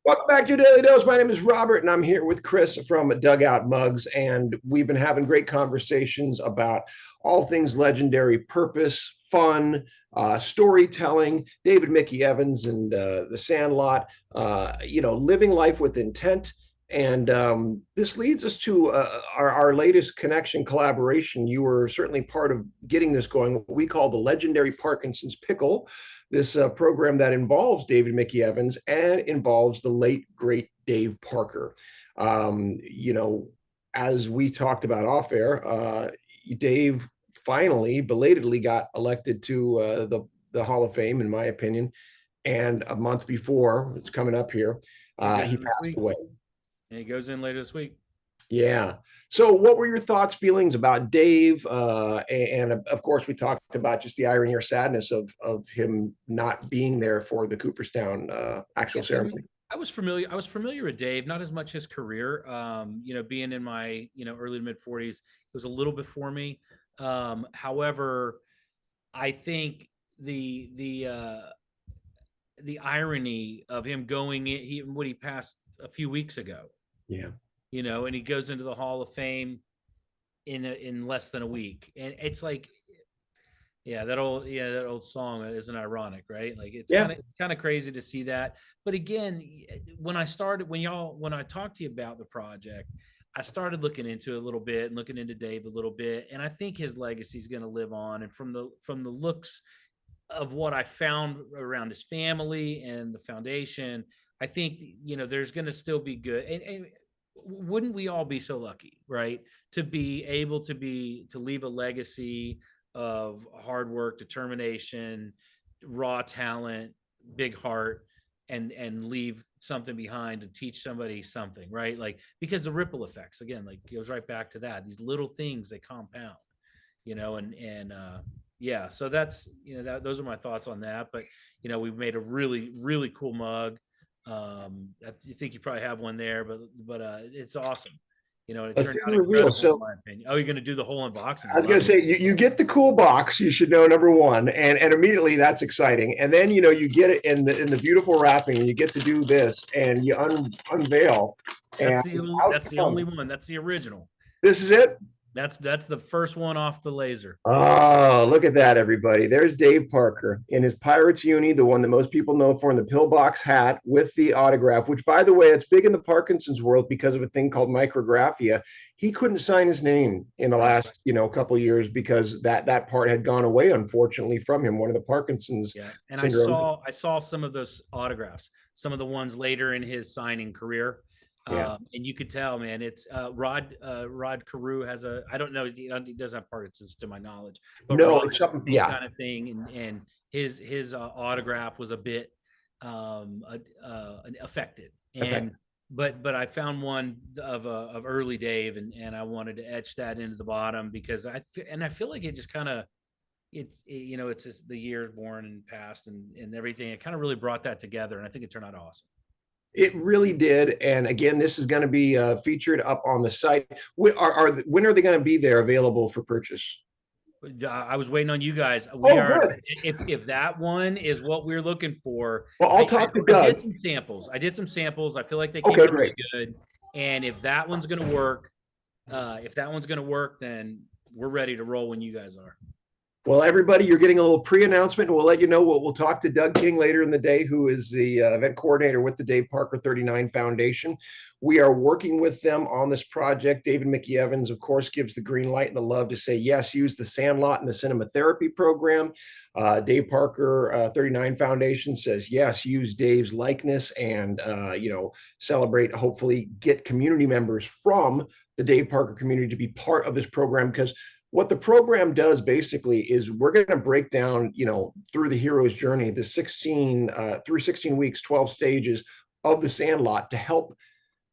Welcome back to your Daily Dose. My name is Robert, and I'm here with Chris from Dugout Mugs. And we've been having great conversations about all things legendary, purpose, fun, storytelling. David Mickey Evans and The Sandlot. Living life with intent. And this leads us to our latest connection collaboration. You were certainly part of getting this going, what we call the Legendary Parkinson's Pickle, this program that involves David Mickey Evans and involves the late, great Dave Parker. As we talked about off air, Dave finally, belatedly got elected to the Hall of Fame, in my opinion. And a month before, it's coming up here, he passed away. And he goes in later this week. Yeah. So what were your thoughts, feelings about Dave? And of course, we talked about just the irony or sadness of him not being there for the Cooperstown actual ceremony. I was familiar with Dave, not as much his career. Being in my early to mid 40s, it was a little before me. However, I think the irony of him going in, he passed a few weeks ago. Yeah. And he goes into the Hall of Fame in less than a week. And it's like, that old song isn't ironic, right? Like it's kind of crazy to see that. But again, when I talked to you about the project, I started looking into it a little bit and looking into Dave a little bit. And I think his legacy is going to live on. And from the looks of what I found around his family and the foundation, I think, there's going to still be good. And wouldn't we all be so lucky, right? To be able to leave a legacy of hard work, determination, raw talent, big heart, and leave something behind to teach somebody something, right? Like, because the ripple effects, again, like goes right back to that. These little things, they compound, so that's, those are my thoughts on that. But, we've made a really, really cool mug. I think you probably have one there, but it's awesome. It turned out incredible, in my opinion. Oh, you're going to do the whole unboxing? I was going to say, you get the cool box, you should know, number one, and immediately that's exciting. And then, you get it in the beautiful wrapping, and you get to do this, and you unveil. That's the only one. That's the original. This is it? That's the first one off the laser. Oh, look at that, everybody. There's Dave Parker in his Pirates uni, the one that most people know for, in the pillbox hat with the autograph, which, by the way, it's big in the Parkinson's world because of a thing called micrographia. He couldn't sign his name in the last, couple of years because that part had gone away, unfortunately, from him, one of the Parkinson's. Yeah. And syndromes. I saw some of those autographs, some of the ones later in his signing career. Yeah. And you could tell, man, it's Rod Carew has I don't know, he doesn't have Parkinson's to my knowledge, but no, it's something, kind of thing. And his autograph was a bit affected. And but I found one of early Dave, and I wanted to etch that into the bottom because I feel like it just kind of, it's just the years born and past and everything. It kind of really brought that together, and I think it turned out awesome. It really did. And again, this is going to be featured up on the site. When are they going to be there available for purchase? I was waiting on you guys. Good. If that one is what we're looking for. Well, I'll talk to Doug. I did some samples. I feel like they came out really good. And if that one's going to work, then we're ready to roll when you guys are. Well, everybody, you're getting a little pre-announcement, and we'll let you know. We'll talk to Doug King later in the day, who is the event coordinator with the Dave Parker 39 Foundation. We are working with them on this project. David Mickey Evans, of course, gives the green light and the love to say, yes, use the Sandlot and the Cinema Therapy program. Dave Parker 39 Foundation says, yes, use Dave's likeness and, celebrate, hopefully get community members from the Dave Parker community to be part of this program, because what the program does basically is we're going to break down, through the hero's journey, the 16 weeks, 12 stages of the Sandlot to help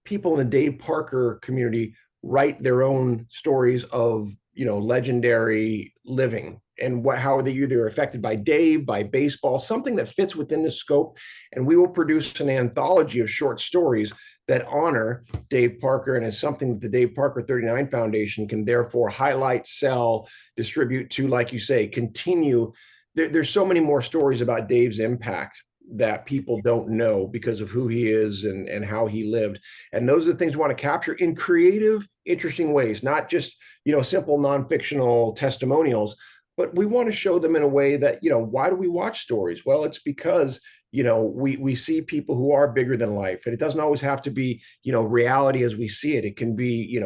people in the Dave Parker community write their own stories of, legendary living and how are they either affected by Dave, by baseball, something that fits within the scope. And we will produce an anthology of short stories that honor Dave Parker, and is something that the Dave Parker 39 Foundation can therefore highlight, sell, distribute to, like you say, continue. There's so many more stories about Dave's impact that people don't know because of who he is and how he lived. And those are the things we want to capture in creative, interesting ways, not just, simple non-fictional testimonials, but we want to show them in a way that, why do we watch stories? Well, it's because, we see people who are bigger than life. And it doesn't always have to be, reality as we see it. It can be,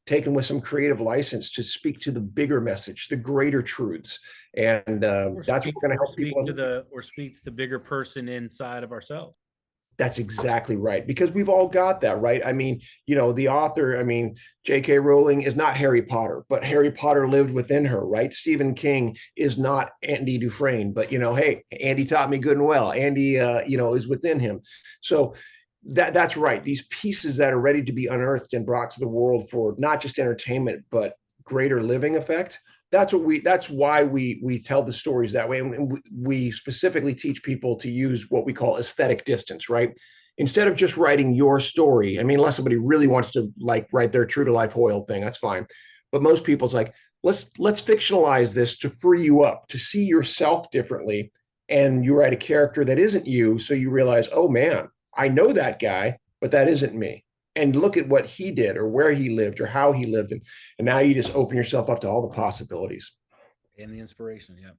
taken with some creative license to speak to the bigger message, the greater truths. And that's what we're going to help people. Or speak to the bigger person inside of ourselves. That's exactly right, because we've all got that, right? I mean, the author, J.K. Rowling is not Harry Potter, but Harry Potter lived within her, right? Stephen King is not Andy Dufresne, but, hey, Andy taught me good and well. Andy, is within him. So that's right. These pieces that are ready to be unearthed and brought to the world for not just entertainment, but greater living effect. That's why we tell the stories that way. And we specifically teach people to use what we call aesthetic distance, right? Instead of just writing your story. Unless somebody really wants to write their true to life Hoyle thing, that's fine. But most people's like, let's fictionalize this to free you up, to see yourself differently. And you write a character that isn't you. So you realize, oh man, I know that guy, but that isn't me. And look at what he did or where he lived or how he lived. And now you just open yourself up to all the possibilities. And the inspiration, yeah.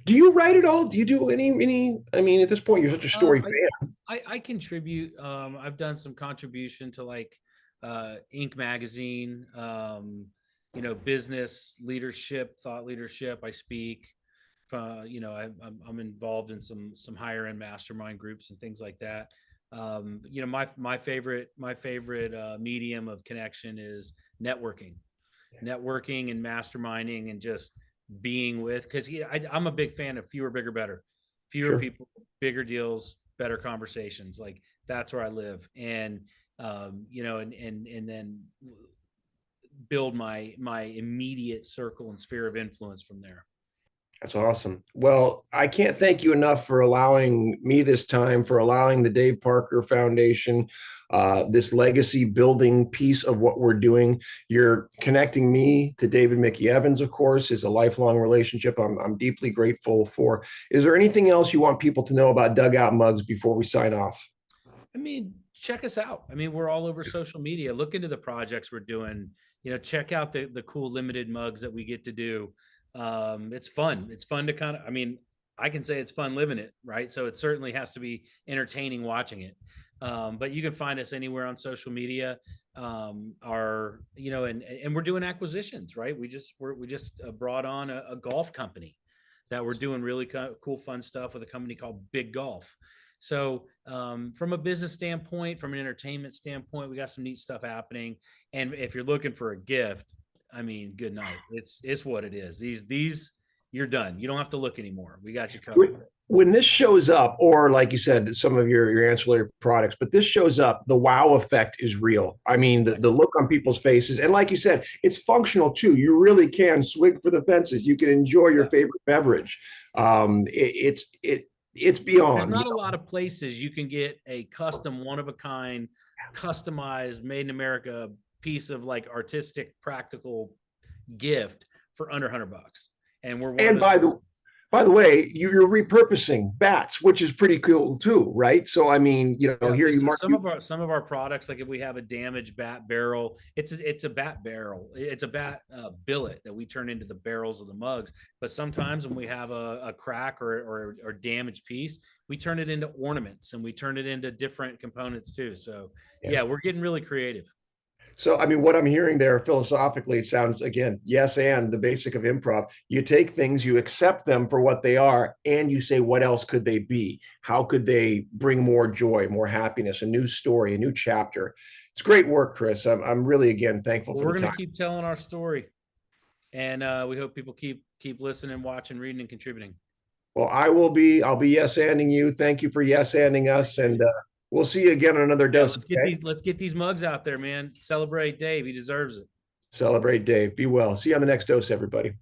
Do you write it all? Do you do any, at this point, you're such a story fan. I contribute. I've done some contribution to Inc. magazine, business leadership, thought leadership. I speak. I'm involved in some higher end mastermind groups and things like that. My favorite medium of connection is networking and masterminding and just being with, because I'm a big fan of fewer, bigger, better, fewer people, bigger deals, better conversations. That's where I live. And, and then build my immediate circle and sphere of influence from there. That's awesome. Well, I can't thank you enough for allowing me this time, for allowing the Dave Parker Foundation, this legacy building piece of what we're doing. You're connecting me to David Mickey Evans, of course, is a lifelong relationship I'm deeply grateful for. Is there anything else you want people to know about Dugout Mugs before we sign off? Check us out. We're all over social media. Look into the projects we're doing. Check out the cool limited mugs that we get to do. It's fun. It's fun to I can say it's fun living it, right? So it certainly has to be entertaining watching it. But you can find us anywhere on social media. And we're doing acquisitions, right? We just brought on a golf company that we're doing really cool, fun stuff with a company called Big Golf. So from a business standpoint, from an entertainment standpoint, we got some neat stuff happening. And if you're looking for a gift, good night. It's what it is. These you're done. You don't have to look anymore. We got you covered. When this shows up, or like you said, some of your ancillary products, but this shows up, the wow effect is real. The look on people's faces. And like you said, it's functional too. You really can swing for the fences. You can enjoy your favorite beverage. It's beyond. There's not a lot of places you can get a custom, one of a kind, customized, made in America piece of artistic, practical gift for under $100. And we're by the way, you're repurposing bats, which is pretty cool too, right? So here you mark some of our products. Like if we have a damaged bat barrel, it's a bat barrel. It's a bat billet that we turn into the barrels of the mugs. But sometimes when we have a crack or damaged piece, we turn it into ornaments and we turn it into different components too. So yeah, we're getting really creative. So, what I'm hearing there philosophically, it sounds, again, yes, and the basic of improv. You take things, you accept them for what they are, and you say, what else could they be? How could they bring more joy, more happiness, a new story, a new chapter? It's great work, Chris. I'm really, again, thankful for the time. We're going to keep telling our story. And we hope people keep listening, watching, reading, and contributing. Well, I'll be yes-anding you. Thank you for yes-anding us. And we'll see you again on another dose. Let's get these mugs out there, man. Celebrate Dave. He deserves it. Celebrate Dave. Be well. See you on the next dose, everybody.